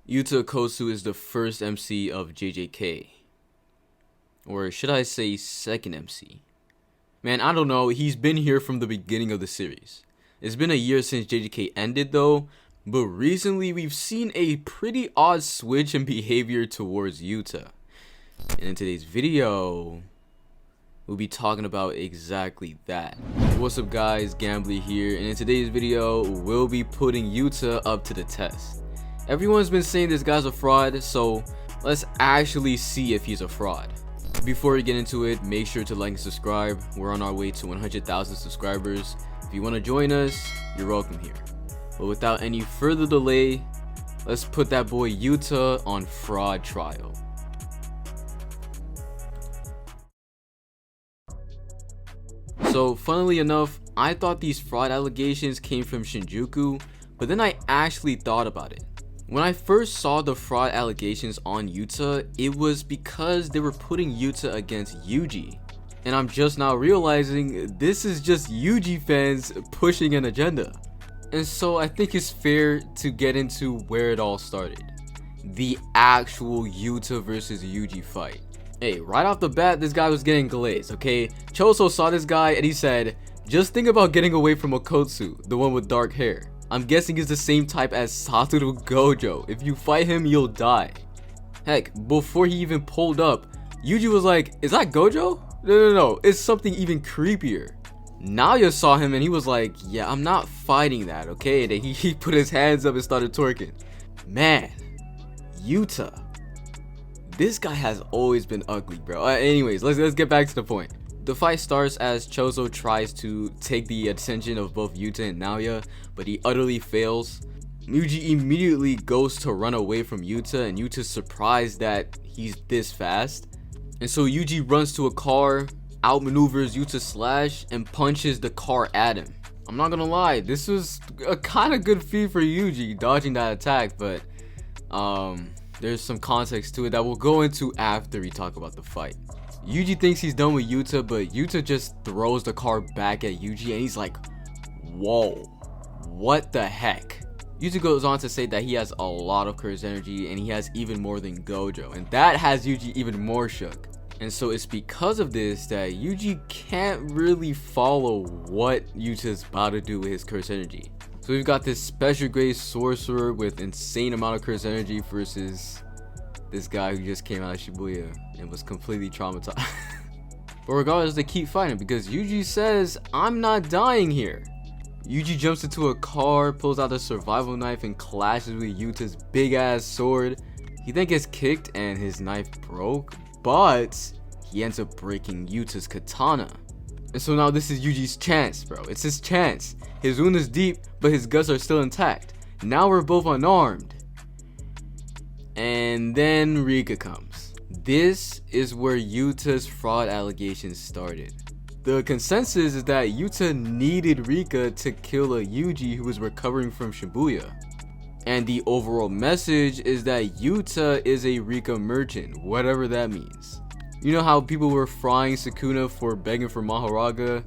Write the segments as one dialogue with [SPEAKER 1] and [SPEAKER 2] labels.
[SPEAKER 1] Yuta Kosu is the first MC of JJK. Or should I say second MC? Man, I don't know, he's been here from the beginning of the series. It's been a year since JJK ended though, but recently we've seen a pretty odd switch in behavior towards Yuta. And in today's video, we'll be talking about exactly that. What's up guys, Gamblrr here, and in today's video, we'll be putting Yuta up to the test. Everyone's been saying this guy's a fraud, so let's actually see if he's a fraud. Before we get into it, make sure to like and subscribe. We're on our way to 100,000 subscribers. If you want to join us, you're welcome here. But without any further delay, let's put that boy Yuta on fraud trial. So funnily enough, I thought these fraud allegations came from Shinjuku, but then I actually thought about it. When I first saw the fraud allegations on Yuta, it was because they were putting Yuta against Yuji. And I'm just now realizing this is just Yuji fans pushing an agenda. And so I think it's fair to get into where it all started. The actual Yuta versus Yuji fight. Hey, right off the bat, this guy was getting glazed, okay? Choso saw this guy and he said, just think about getting away from Okotsu, the one with dark hair. I'm guessing he's the same type as Satoru Gojo. If you fight him, you'll die. Heck, before he even pulled up, Yuji was like, is that Gojo? No, it's something even creepier. Naoya saw him and he was like, yeah, I'm not fighting that, okay? And then he put his hands up and started twerking. Man, Yuta. This guy has always been ugly, bro. Anyways, let's get back to the point. The fight starts as Choso tries to take the attention of both Yuta and Naoya, but he utterly fails. Yuji immediately goes to run away from Yuta, and Yuta's surprised that he's this fast. And so Yuji runs to a car, outmaneuvers Yuta's slash, and punches the car at him. I'm not gonna lie, this was a kind of good feat for Yuji, dodging that attack, but there's some context to it that we'll go into after we talk about the fight. Yuji thinks he's done with Yuta, but Yuta just throws the car back at Yuji and he's like, whoa, what the heck? Yuta goes on to say that he has a lot of curse energy and he has even more than Gojo, and that has Yuji even more shook. And so it's because of this that Yuji can't really follow what Yuta's about to do with his curse energy. So we've got this special grade sorcerer with insane amount of curse energy versus this guy who just came out of Shibuya and was completely traumatized. But regardless, they keep fighting because Yuji says, I'm not dying here. Yuji jumps into a car, pulls out a survival knife and clashes with Yuta's big ass sword. He then gets kicked and his knife broke, but he ends up breaking Yuta's katana. And so now this is Yuji's chance, bro. It's his chance. His wound is deep, but his guts are still intact. Now we're both unarmed. And then Rika comes. This is where Yuta's fraud allegations started. The consensus is that Yuta needed Rika to kill a Yuji who was recovering from Shibuya. And the overall message is that Yuta is a Rika merchant, whatever that means. You know how people were frying Sukuna for begging for Mahoraga?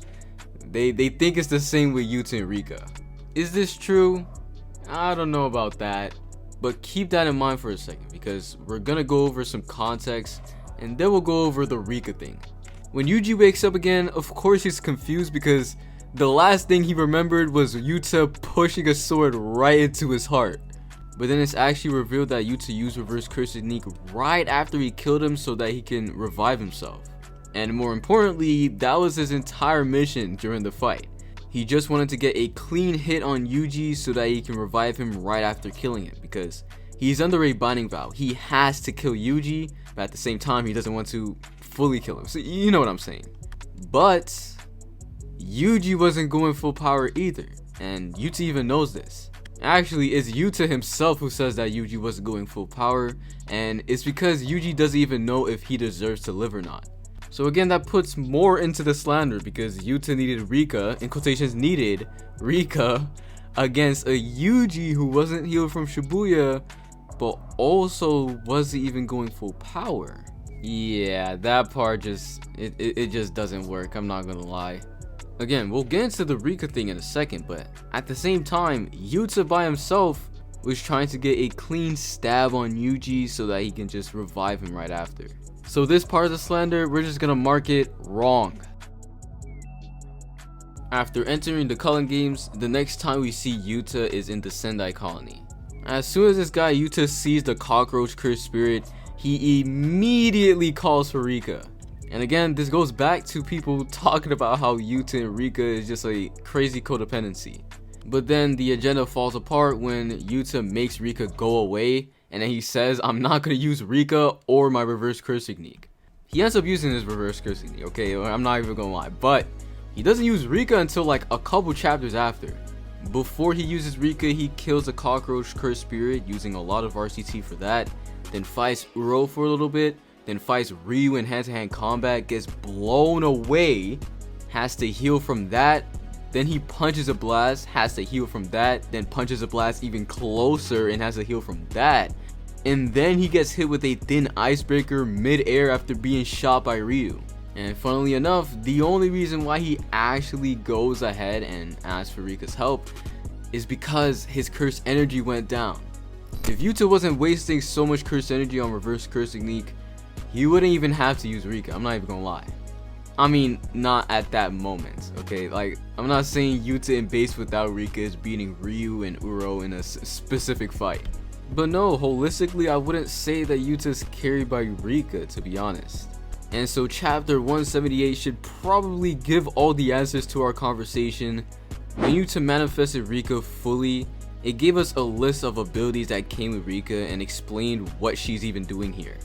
[SPEAKER 1] They think it's the same with Yuta and Rika. Is this true? I don't know about that. But keep that in mind for a second because we're gonna go over some context and then we'll go over the Rika thing. When Yuji wakes up again, of course he's confused because the last thing he remembered was Yuta pushing a sword right into his heart. But then it's actually revealed that Yuta used reverse curse technique right after he killed him so that he can revive himself. And more importantly, that was his entire mission during the fight. He just wanted to get a clean hit on Yuji so that he can revive him right after killing him because he's under a binding vow. He has to kill Yuji, but at the same time he doesn't want to fully kill him. So you know what I'm saying. But Yuji wasn't going full power either, and Yuta even knows this. Actually, it's Yuta himself who says that Yuji wasn't going full power, and it's because Yuji doesn't even know if he deserves to live or not. So again, that puts more into the slander because Yuta needed Rika, in quotations needed, Rika, against a Yuji who wasn't healed from Shibuya, but also wasn't even going full power. Yeah, that part just, it just doesn't work, I'm not gonna lie. Again, we'll get into the Rika thing in a second, but at the same time, Yuta by himself was trying to get a clean stab on Yuji so that he can just revive him right after. So this part of the slander, we're just gonna mark it wrong. After entering the Cullen Games, the next time we see Yuta is in the Sendai colony. As soon as this guy Yuta sees the cockroach cursed spirit, he immediately calls for Rika. And again, this goes back to people talking about how Yuta and Rika is just a crazy codependency. But then the agenda falls apart when Yuta makes Rika go away, and then he says, I'm not going to use Rika or my reverse curse technique. He ends up using his reverse curse technique, okay, I'm not even going to lie, but he doesn't use Rika until like a couple chapters after. Before he uses Rika, he kills a cockroach cursed spirit using a lot of RCT for that, then fights Uro for a little bit, then fights Ryu in hand-to-hand combat, gets blown away, has to heal from that, then he punches a blast, has to heal from that, then punches a blast even closer and has to heal from that, and then he gets hit with a thin icebreaker mid-air after being shot by Ryu. And funnily enough, the only reason why he actually goes ahead and asks for Rika's help is because his curse energy went down. If Yuta wasn't wasting so much curse energy on reverse curse technique, he wouldn't even have to use Rika, I'm not even gonna lie. I mean, not at that moment, okay? Like, I'm not saying Yuta in base without Rika is beating Ryu and Uro in a specific fight. But no, holistically, I wouldn't say that Yuta's carried by Rika, to be honest. And so chapter 178 should probably give all the answers to our conversation. When Yuta manifested Rika fully, it gave us a list of abilities that came with Rika and explained what she's even doing here.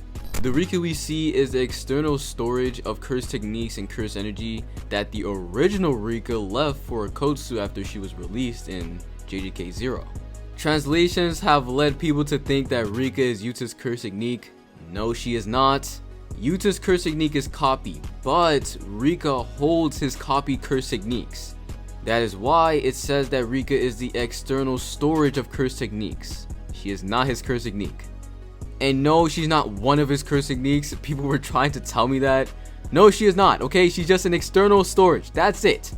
[SPEAKER 1] The Rika we see is the external storage of curse techniques and curse energy that the original Rika left for Akotsu after she was released in JJK 0. Translations have led people to think that Rika is Yuta's curse technique. No, she is not. Yuta's curse technique is copy, but Rika holds his copy curse techniques. That is why it says that Rika is the external storage of curse techniques. She is not his curse technique. And no, she's not one of his curse techniques. People were trying to tell me that. No, she is not, okay? She's just an external storage. That's it.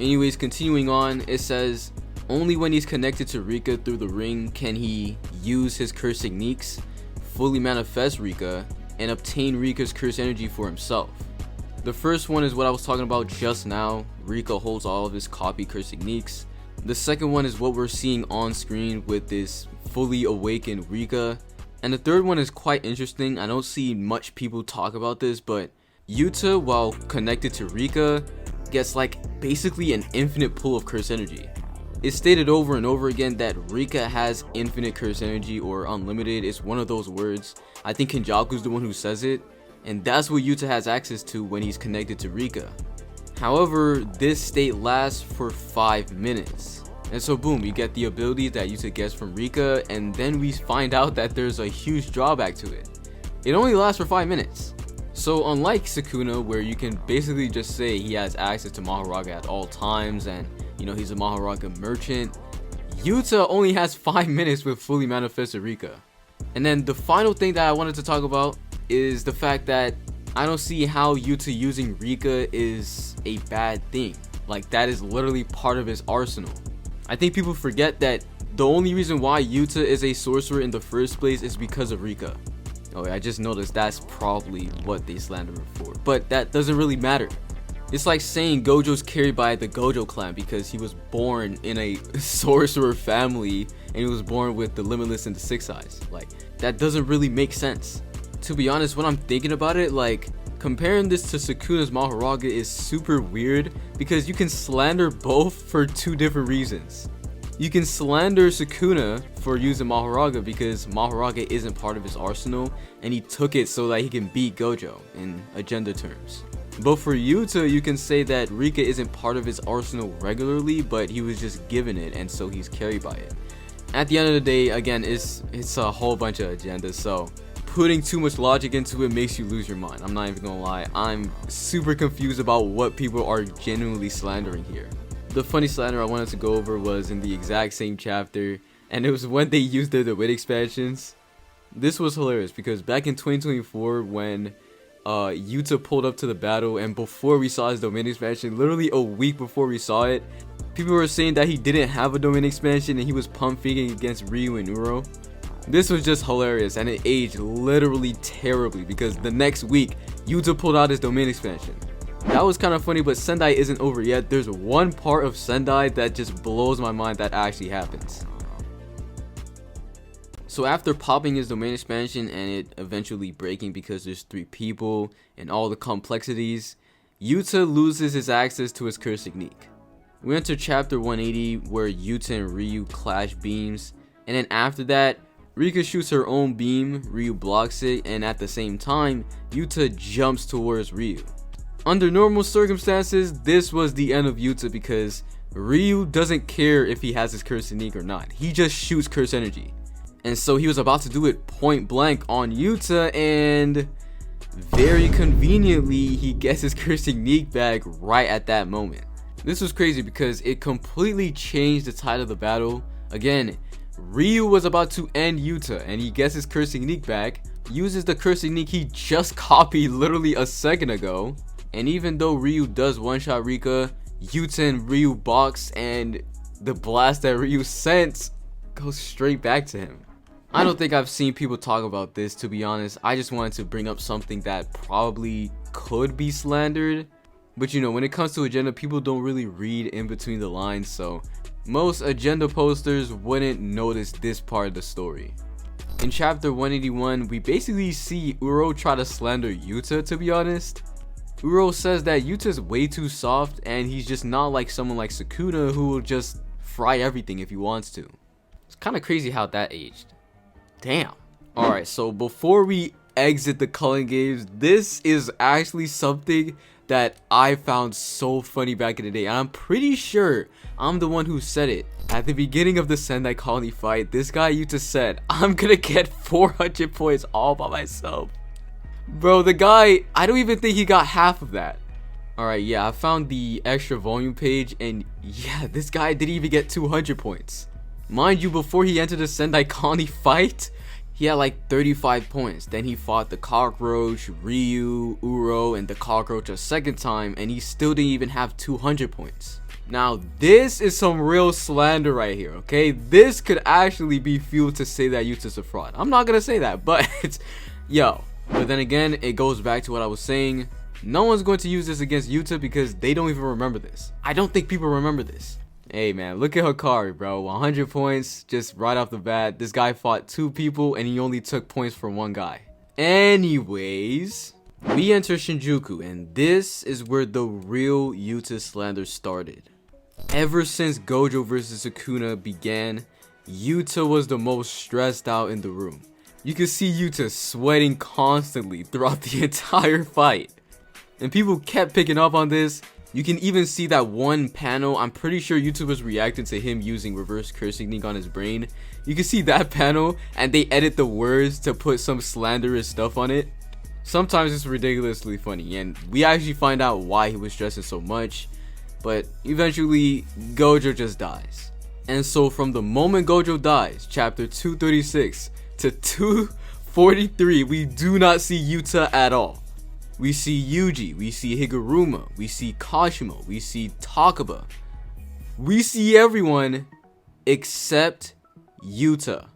[SPEAKER 1] Anyways, continuing on, it says, only when he's connected to Rika through the ring can he use his curse techniques, fully manifest Rika, and obtain Rika's curse energy for himself. The first one is what I was talking about just now. Rika holds all of his copy curse techniques. The second one is what we're seeing on screen with this fully awakened Rika. And the third one is quite interesting. I don't see much people talk about this, but Yuta, while connected to Rika, gets like basically an infinite pool of curse energy. It's stated over and over again that Rika has infinite curse energy, or unlimited. It's one of those words. I think Kenjaku's the one who says it, and that's what Yuta has access to when he's connected to Rika. However, this state lasts for 5 minutes. And so boom, you get the ability that Yuta gets from Rika, and then we find out that there's a huge drawback to it. It only lasts for 5 minutes. So unlike Sukuna, where you can basically just say he has access to Mahoraga at all times and you know he's a Mahoraga merchant, Yuta only has 5 minutes with fully manifested Rika. And then the final thing that I wanted to talk about is the fact that I don't see how Yuta using Rika is a bad thing. Like, that is literally part of his arsenal. I think people forget that the only reason why Yuta is a sorcerer in the first place is because of Rika. Oh, I just noticed that's probably what they slander him for, but that doesn't really matter. It's like saying Gojo's carried by the Gojo clan because he was born in a sorcerer family and he was born with the Limitless and the Six Eyes. Like, that doesn't really make sense. To be honest, when I'm thinking about it, like, comparing this to Sukuna's Mahoraga is super weird because you can slander both for two different reasons. You can slander Sukuna for using Mahoraga because Mahoraga isn't part of his arsenal and he took it so that he can beat Gojo in agenda terms. But for Yuta, you can say that Rika isn't part of his arsenal regularly, but he was just given it and so he's carried by it. At the end of the day, again, it's a whole bunch of agendas, so putting too much logic into it makes you lose your mind. I'm not even gonna lie, I'm super confused about what people are genuinely slandering here. The funny slander I wanted to go over was in the exact same chapter, and it was when they used the Wit expansions. This was hilarious because back in 2024 when Yuta pulled up to the battle and before we saw his domain expansion, literally a week before we saw it, People were saying that he didn't have a domain expansion and he was pump faking against Ryu and Uro. This was just hilarious, and it aged literally terribly because the next week Yuta pulled out his domain expansion. That was kind of funny, but Sendai isn't over yet. There's one part of Sendai that just blows my mind that actually happens. So after popping his domain expansion and it eventually breaking because there's 3 people and all the complexities, Yuta loses his access to his curse technique. We enter chapter 180 where Yuta and Ryu clash beams, and then after that, Rika shoots her own beam, Ryu blocks it, and at the same time, Yuta jumps towards Ryu. Under normal circumstances, this was the end of Yuta because Ryu doesn't care if he has his curse technique or not. He just shoots curse energy. And so he was about to do it point blank on Yuta, and very conveniently, he gets his curse technique back right at that moment. This was crazy because it completely changed the tide of the battle. Again, Ryu was about to end Yuta and he gets his curse technique back, uses the curse technique he just copied literally a second ago. And even though Ryu does one-shot Rika, Yuta and Ryu box, and the blast that Ryu sent goes straight back to him. I don't think I've seen people talk about this, to be honest. I just wanted to bring up something that probably could be slandered. But you know, when it comes to agenda, people don't really read in between the lines, so most agenda posters wouldn't notice this part of the story. In chapter 181, we basically see Uro try to slander Yuta, to be honest. Uro says that Yuta's way too soft and he's just not like someone like Sukuna who will just fry everything if he wants to. It's kind of crazy how that aged. Damn. Alright, so before we exit the culling games, this is actually something that I found so funny back in the day, and I'm pretty sure I'm the one who said it. At the beginning of the Sendai Colony fight, this guy Yuta said, "I'm gonna get 400 points all by myself." Bro, the guy, I don't even think he got half of that. Alright, yeah, I found the extra volume page, and yeah, this guy didn't even get 200 points. Mind you, before he entered the Sendai Colony fight, he had like 35 points. Then he fought the cockroach, Ryu, Uro, and the cockroach a second time, and he still didn't even have 200 points. Now, this is some real slander right here, okay? This could actually be fuel to say that Yuta's a fraud. I'm not gonna say that, but it's, yo. But then again, it goes back to what I was saying. No one's going to use this against Yuta because they don't even remember this. I don't think people remember this. Hey man, look at Hakari, bro. 100 points just right off the bat. This guy fought 2 people and he only took points from 1 guy. Anyways, we enter Shinjuku, and this is where the real Yuta slander started. Ever since Gojo vs Sukuna began, Yuta was the most stressed out in the room. You can see Yuta sweating constantly throughout the entire fight. And people kept picking up on this. You can even see that one panel. I'm pretty sure YouTube was reacting to him using reverse curse technique on his brain. You can see that panel and they edit the words to put some slanderous stuff on it. Sometimes it's ridiculously funny, and we actually find out why he was stressing so much. But eventually Gojo just dies. And so from the moment Gojo dies, chapter 236 to 243, we do not see Yuta at all. We see Yuji, we see Higuruma, we see Kashimo, we see Takaba. We see everyone except Yuta.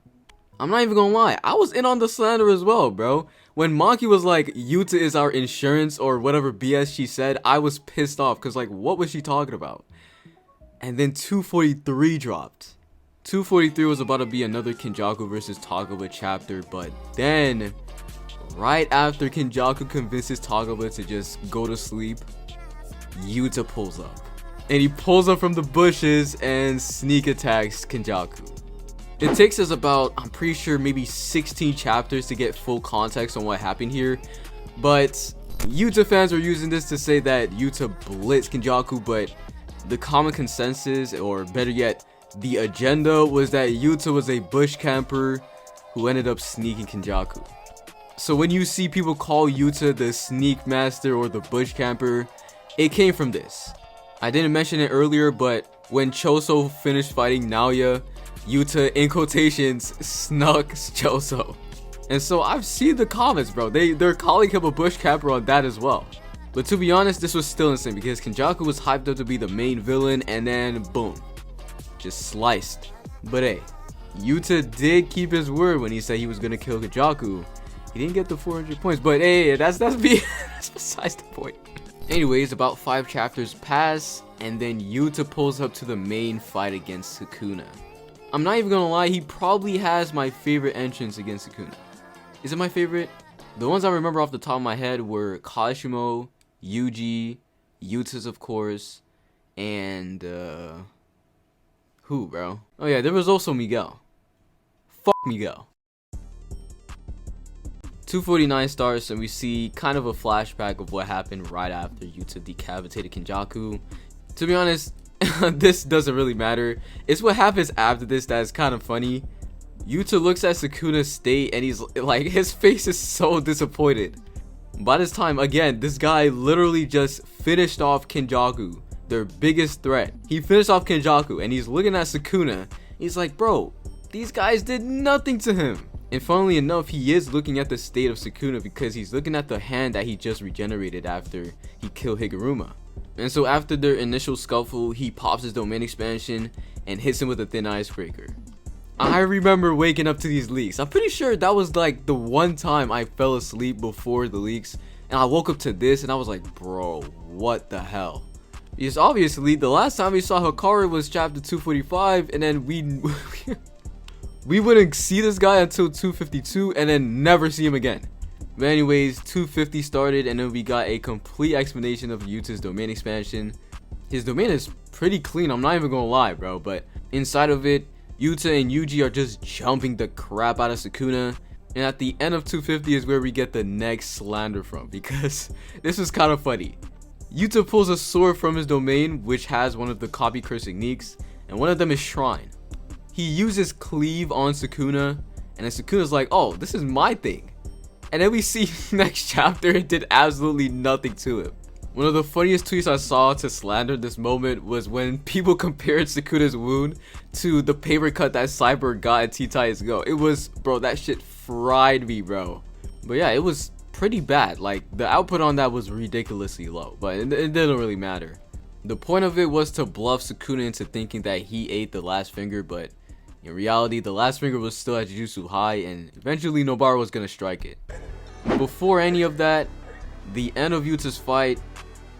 [SPEAKER 1] I'm not even gonna lie, I was in on the slander as well, bro. When Maki was like, Yuta is our insurance or whatever BS she said, I was pissed off because like, what was she talking about? And then 243 dropped. 243 was about to be another Kenjaku versus Takaba chapter, but then right after Kenjaku convinces Takaba to just go to sleep, Yuta pulls up. And he pulls up from the bushes and sneak attacks Kenjaku. It takes us about, I'm pretty sure, maybe 16 chapters to get full context on what happened here. But Yuta fans are using this to say that Yuta blitzed Kenjaku, but the common consensus, or better yet, the agenda, was that Yuta was a bush camper who ended up sneaking Kenjaku. So when you see people call Yuta the sneak master or the bush camper, it came from this. I didn't mention it earlier, but when Choso finished fighting Naoya, Yuta, in quotations, snuck Choso. And so I've seen the comments, bro. They're calling him a bush camper on that as well. But to be honest, this was still insane because Kenjaku was hyped up to be the main villain, and then boom, just sliced. But hey, Yuta did keep his word when he said he was gonna kill Kenjaku. He didn't get the 400 points, but hey, that's besides the point. Anyways, about 5 chapters pass, and then Yuta pulls up to the main fight against Sukuna. I'm not even gonna lie, he probably has my favorite entrance against Sukuna. Is it my favorite? The ones I remember off the top of my head were Kashimo, Yuji, Yuta's of course, and who, bro? Oh yeah, there was also Miguel. Fuck Miguel. 249 starts, and we see kind of a flashback of what happened right after Yuta decapitated Kenjaku. To be honest, this doesn't really matter. It's what happens after this that is kind of funny. Yuta looks at Sukuna's state and he's like, his face is so disappointed. By this time, again, this guy literally just finished off Kenjaku, their biggest threat. He finished off Kenjaku and he's looking at Sukuna. He's like, bro, these guys did nothing to him. And funnily enough, he is looking at the state of Sukuna because he's looking at the hand that he just regenerated after he killed Higuruma. And so after their initial scuffle, he pops his domain expansion and hits him with a thin icebreaker. I remember waking up to these leaks. I'm pretty sure that was like the one time I fell asleep before the leaks, and I woke up to this and I was like, bro, what the hell? Because obviously the last time we saw Hakari was chapter 245, and then we wouldn't see this guy until 252 and then never see him again. But anyways, 250 started, and then we got a complete explanation of Yuta's domain expansion. His domain is pretty clean, I'm not even gonna lie, bro, but inside of it, Yuta and Yuji are just jumping the crap out of Sukuna. And at the end of 250 is where we get the next slander from, because this is kind of funny. Yuta pulls a sword from his domain, which has one of the copy curse techniques, and one of them is Shrine. He uses Cleave on Sukuna, and then Sukuna's like, oh, this is my thing. And then we see next chapter, it did absolutely nothing to him. One of the funniest tweets I saw to slander this moment was when people compared Sukuna's wound to the paper cut that Cyborg got at T-Titan's Go. It was, bro, that shit fried me, bro. But yeah, it was pretty bad. Like, the output on that was ridiculously low, but it didn't really matter. The point of it was to bluff Sukuna into thinking that he ate the last finger, but in reality, the last finger was still at Jujutsu High, and eventually Nobara was gonna strike it. Before any of that, the end of Yuta's fight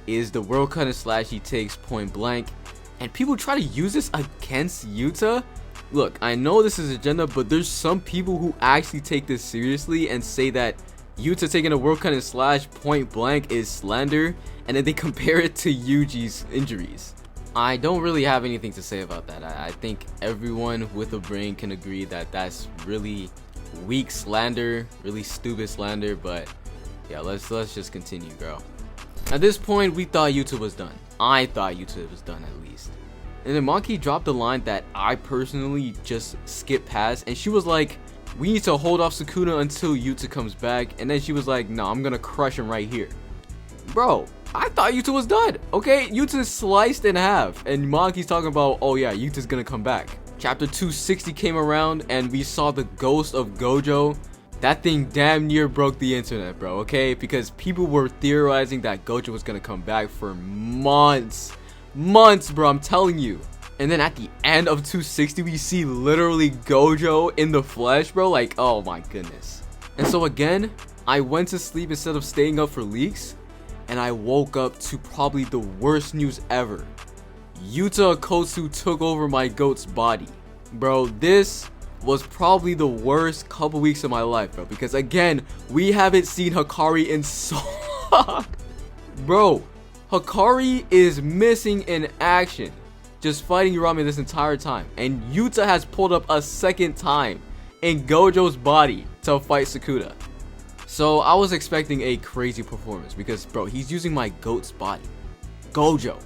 [SPEAKER 1] is the world cut and slash he takes point blank, and people try to use this against Yuta. Look, I know this is agenda, but there's some people who actually take this seriously and say that Yuta taking a world cut and slash point blank is slander, and then they compare it to Yuji's injuries. I don't really have anything to say about that. I think everyone with a brain can agree that that's really weak slander, really stupid slander, but yeah, let's just continue, bro. At this point, we thought Yuta was done. I thought Yuta was done at least. And then Maki dropped a line that I personally just skipped past, and she was like, we need to hold off Sukuna until Yuta comes back, and then she was like, no, I'm gonna crush him right here. Bro, I thought Yuta was done. Okay, Yuta's sliced in half, and Maki's talking about, oh yeah, Yuta's gonna come back. Chapter 260 came around, and we saw the ghost of Gojo. That thing damn near broke the internet, bro, okay? Because people were theorizing that Gojo was gonna come back for months. Months, bro, I'm telling you. And then at the end of 260, we see literally Gojo in the flesh, bro. Like, oh my goodness. And so again, I went to sleep instead of staying up for leaks, and I woke up to probably the worst news ever. Yuta Akotsu took over my goat's body. Bro, this was probably the worst couple weeks of my life, bro, because again, we haven't seen Hakari in so long. Bro, Hakari is missing in action, just fighting Urami this entire time, and Yuta has pulled up a second time in Gojo's body to fight Sukuna. So I was expecting a crazy performance because, bro, he's using my goat's body. Gojo,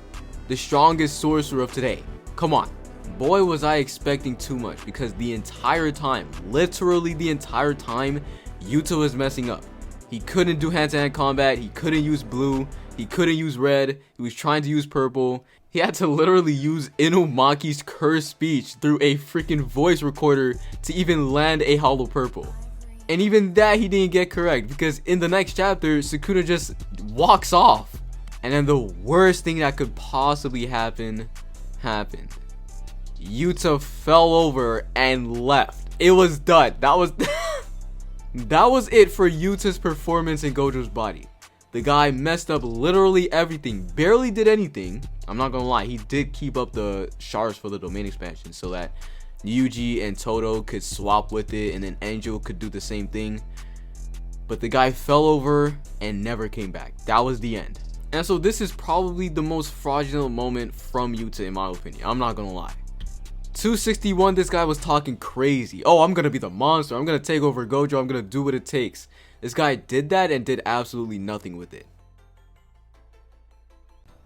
[SPEAKER 1] the strongest sorcerer of today. Come on. Boy, was I expecting too much, because the entire time, literally the entire time, Yuta was messing up. He couldn't do hand-to-hand combat, he couldn't use blue, he couldn't use red, he was trying to use purple. He had to literally use Inumaki's cursed speech through a freaking voice recorder to even land a hollow purple. And even that he didn't get correct, because in the next chapter, Sukuna just walks off. And then the worst thing that could possibly happen happened. Yuta fell over and left. It was done. That was that was it for Yuta's performance in Gojo's body. The guy messed up literally everything, barely did anything. I'm not gonna lie, he did keep up the shards for the domain expansion so that Yuji and Todo could swap with it, and then Angel could do the same thing. But the guy fell over and never came back. That was the end. And so this is probably the most fraudulent moment from Yuta in my opinion. I'm not gonna lie. 261, this guy was talking crazy. Oh, I'm gonna be the monster. I'm gonna take over Gojo. I'm gonna do what it takes. This guy did that and did absolutely nothing with it.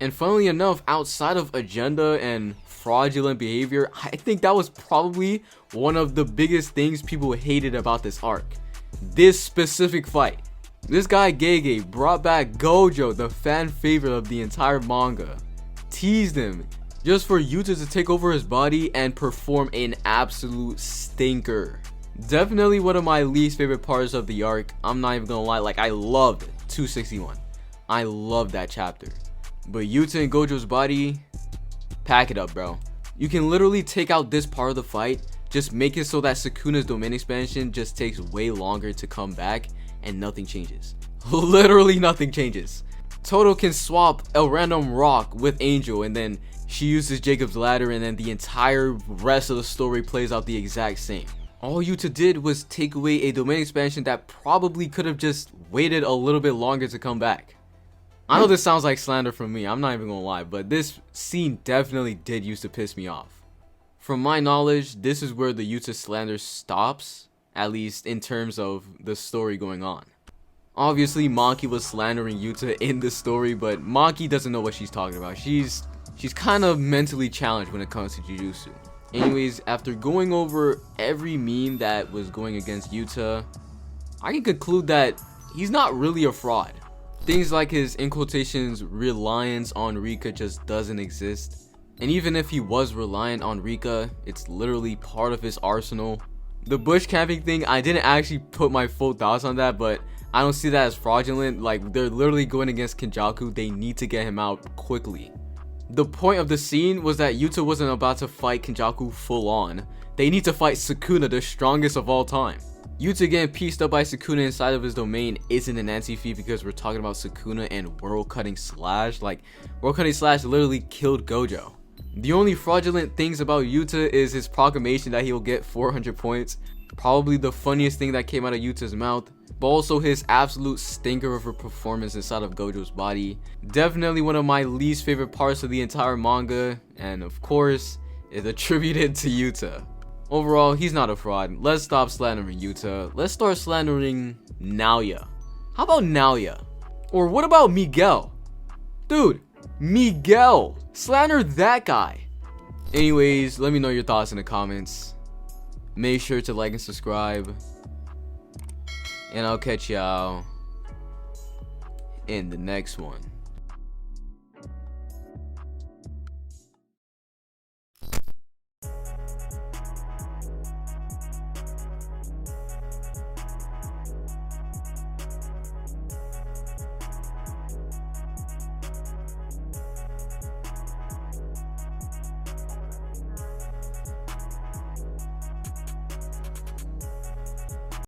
[SPEAKER 1] And funnily enough, outside of agenda and fraudulent behavior, I think that was probably one of the biggest things people hated about this arc. This specific fight. This guy Gege brought back Gojo, the fan favorite of the entire manga, teased him just for Yuta to take over his body and perform an absolute stinker. Definitely one of my least favorite parts of the arc. I'm not even gonna lie, like I loved 261. I love that chapter. But Yuta and Gojo's body, pack it up, bro. You can literally take out this part of the fight, just make it so that Sukuna's domain expansion just takes way longer to come back and nothing changes. Literally nothing changes. Todo can swap a random rock with Angel, and then she uses Jacob's ladder, and then the entire rest of the story plays out the exact same. All Yuta did was take away a domain expansion that probably could have just waited a little bit longer to come back. I know this sounds like slander from me, I'm not even gonna lie, but this scene definitely did used to piss me off. From my knowledge, this is where the Yuta slander stops, at least in terms of the story going on. Obviously, Maki was slandering Yuta in the story, but Maki doesn't know what she's talking about. She's kind of mentally challenged when it comes to Jujutsu. Anyways, after going over every meme that was going against Yuta, I can conclude that he's not really a fraud. Things like his, in quotations, reliance on Rika just doesn't exist. And even if he was reliant on Rika, it's literally part of his arsenal. The bush camping thing, I didn't actually put my full thoughts on that, but I don't see that as fraudulent. Like, they're literally going against Kenjaku. They need to get him out quickly. The point of the scene was that Yuta wasn't about to fight Kenjaku full on. They need to fight Sukuna, the strongest of all time. Yuta getting pieced up by Sukuna inside of his domain isn't an anti-feat because we're talking about Sukuna and World Cutting Slash. Like, World Cutting Slash literally killed Gojo. The only fraudulent things about Yuta is his proclamation that he'll get 400 points. Probably the funniest thing that came out of Yuta's mouth. But also his absolute stinker of a performance inside of Gojo's body. Definitely one of my least favorite parts of the entire manga. And of course, is attributed to Yuta. Overall, he's not a fraud. Let's stop slandering Yuta. Let's start slandering Naoya. How about Naoya? Or what about Miguel? Dude, Miguel! Slander that guy! Anyways, let me know your thoughts in the comments. Make sure to like and subscribe. And I'll catch y'all in the next one.